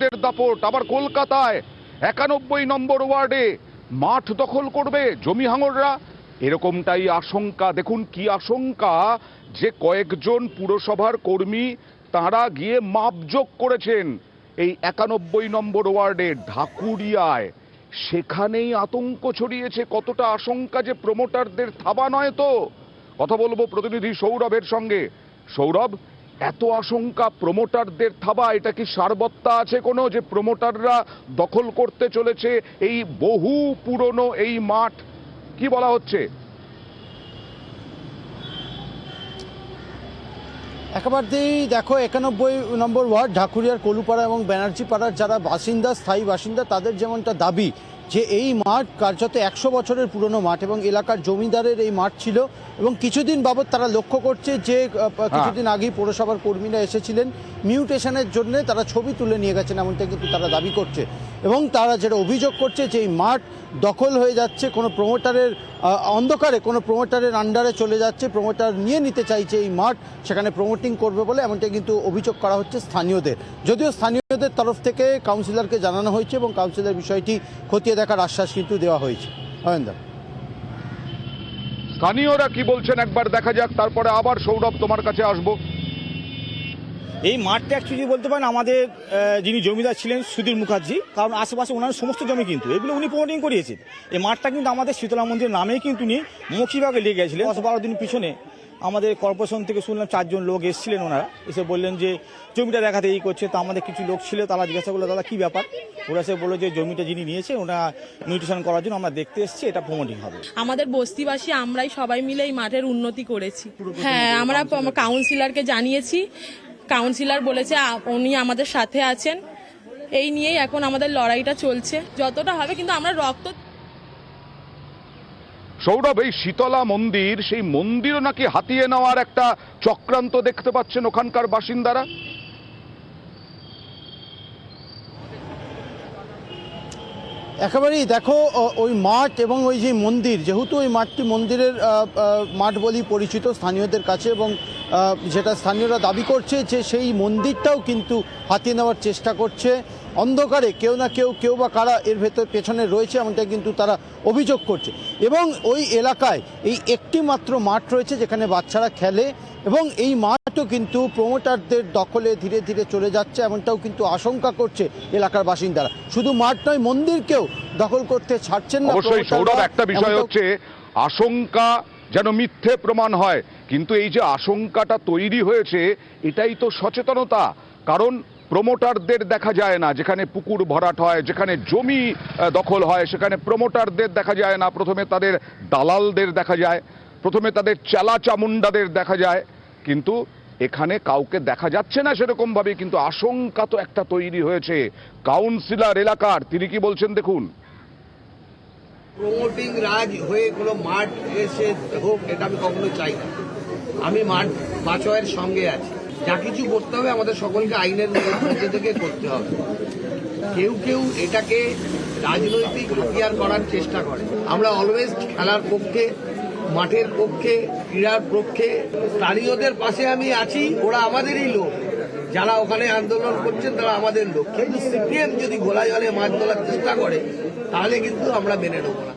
প্রমোটারদের দাপট। আবার কলকাতায় 91 নম্বর ওয়ার্ডে মাঠ দখল করবে জমি হাঙররা, এরকমটাই আশঙ্কা। দেখুন কি আশঙ্কা, যে কয়েকজন পুরসভার কর্মী তারা গিয়ে মাপজোক করেছেন এই 91 নম্বর ওয়ার্ডে ঢাকুরিয়ায়। সেখানেই আতঙ্ক ছড়িয়েছে। কতটা আশঙ্কা যে প্রমোটারদের থাবা নয় তো। কথা বলবো প্রতিনিধি সৌরভের সঙ্গে। সৌরভ, এত আশঙ্কা প্রমোটারদের থাবা, এটা কি সারবত্তা আছে কোনো যে প্রমোটাররা দখল করতে চলেছে এই বহু পুরনো এই মাঠ? কি বলা হচ্ছে? একেবারেই দেখো, 91 নম্বর ওয়ার্ড ঢাকুরিয়ার কলুপাড়া এবং ব্যানার্জি পাড়ার যারা বাসিন্দা, স্থায়ী বাসিন্দা, তাদের যেমনটা দাবি যে এই মাঠ কার্যত 100 বছরের পুরনো মাঠ এবং এলাকার জমিদারের এই মাঠ ছিল। এবং কিছুদিন বাবদ তারা লক্ষ্য করছে যে কিছুদিন আগেই পৌরসভার কর্মীরা এসেছিলেন মিউটেশনের জন্য, তারা ছবি তুলে নিয়ে গেছেন, এমনটা কিন্তু তারা দাবি করছে। এবং তারা যেটা অভিযোগ করছে যে এই মাঠ দখল হয়ে যাচ্ছে, কোনো প্রমোটারের অন্ধকারে কোনো প্রমোটারের আন্ডারে চলে যাচ্ছে, প্রমোটার নিয়ে নিতে চাইছে এই মাঠ, সেখানে প্রমোটিং করবে বলে এমনটা কিন্তু অভিযোগ করা হচ্ছে স্থানীয়দের। যদিও স্থানীয়দের তরফ থেকে কাউন্সিলরকে জানানো হয়েছে এবং কাউন্সিলর বিষয়টি খতিয়ে দেখার আশ্বাস কিন্তু দেওয়া হয়েছে। অয়ন্দা, স্থানীয়রা কি বলছেন একবার দেখা যাক, তারপরে আবার সৌরভ তোমার কাছে আসবো। এই মাঠটা অ্যাকচুয়ালি বলতে পারেন আমাদের যিনি জমিদার ছিলেন সুধীর মুখার্জি, কারণ আশেপাশে ওনার সমস্ত জমি কিন্তু এগুলো উনি প্রমোটিং করিয়েছেন। এই মাঠটা কিন্তু আমাদের শীতলা মন্দিরের নামেই কিন্তু উনি মৌখিকভাবে লেগে গেছিলেন। 10-12 দিন পিছনে আমাদের কর্পোরেশন থেকে শুনলাম 4 জন লোক এসেছিলেন, ওনারা এসে বললেন যে জমিটা দেখাতে এই করছে। তো আমাদের কিছু লোক ছিল, তারা জিজ্ঞাসা করলো দাদা কী ব্যাপার। ওরা এসে বললো যে জমিটা যিনি নিয়েছে ওরা মিউটেশন করার জন্য আমরা দেখতে এসেছি, এটা প্রমোটিং হবে। আমাদের বস্তিবাসী আমরাই সবাই মিলে এই মাঠের উন্নতি করেছি। হ্যাঁ, আমরা কাউন্সিলরকে জানিয়েছি, কাউন্সিলর বলেছে উনি আমাদের সাথে আছেন। এই নিয়েই এখন আমাদের লড়াইটা চলছে, যতটা হবে। কিন্তু আমরা রক্ত। সৌরভ, এই শীতলা মন্দির, সেই মন্দিরও নাকি হাতিয়ে নেওয়ার একটা চক্রান্ত দেখতে পাচ্ছেন ওখানকার বাসিন্দারা। একেবারেই দেখো, ওই মাঠ এবং ওই যে মন্দির, যেহেতু ওই মাঠটি মন্দিরের মাঠ বলেই পরিচিত স্থানীয়দের কাছে, এবং যেটা স্থানীয়রা দাবি করছে যে সেই মন্দিরটাও কিন্তু হাতিয়ে নেওয়ার চেষ্টা করছে অন্ধকারে কেউ না কেউ বা কারা এর পেছনে রয়েছে, এমনটা কিন্তু তারা অভিযোগ করছে। এবং ওই এলাকায় এই একটি মাত্র মাঠ রয়েছে যেখানে বাচ্চারা খেলে, এবং এই মাঠও কিন্তু প্রমোটারদের দখলে ধীরে ধীরে চলে যাচ্ছে, এমনটাও কিন্তু আশঙ্কা করছে এলাকার বাসিন্দারা। শুধু মাঠ নয়, মন্দিরকেও দখল করতে ছাড়ছেন না। অবশ্যই সৌরভ, একটা বিষয় হচ্ছে আশঙ্কা যেন মিথ্যে প্রমাণ হয়, কিন্তু এই যে আশঙ্কাটা তৈরি হয়েছে এটাই তো সচেতনতা। কারণ প্রমোটারদের দেখা যায় না, যেখানে পুকুর ভরাট হয়, যেখানে জমি দখল হয়, সেখানে প্রমোটারদের দেখা যায় না। প্রথমে তাদের দালালদের দেখা যায়, প্রথমে তাদের চেলা চামুন্ডাদের দেখা যায়, কিন্তু এখানে কাউকে দেখা যাচ্ছে না সেরকম ভাবে। কিন্তু আশঙ্কা তো একটা তৈরি হয়েছে। কাউন্সিলর এলাকার তিনি কি বলছেন দেখুন। প্রমোটিং রাজ হয়ে কোনো মাঠ এসে হোক, এটা আমি কখনো চাই না। আমি মাঠ বাঁচাওয়ের সঙ্গে আছি। যা কিছু করতে হবে আমাদের সকলকে আইনের মধ্যে থেকে করতে হবে। কেউ এটাকে রাজনৈতিক হাতিয়ার করার চেষ্টা করে। আমরা অলওয়েজ খেলার পক্ষে, মাঠের পক্ষে, ক্রীড়ার পক্ষে। স্থানীয়দের পাশে আমি আছি, ওরা আমাদেরই লোক। যারা ওখানে আন্দোলন করছেন তারা আমাদের লোক। কিন্তু সিপিএম যদি গোলা জলে মাছ তোলার চেষ্টা করে তাহলে কিন্তু আমরা মেনে নেব না।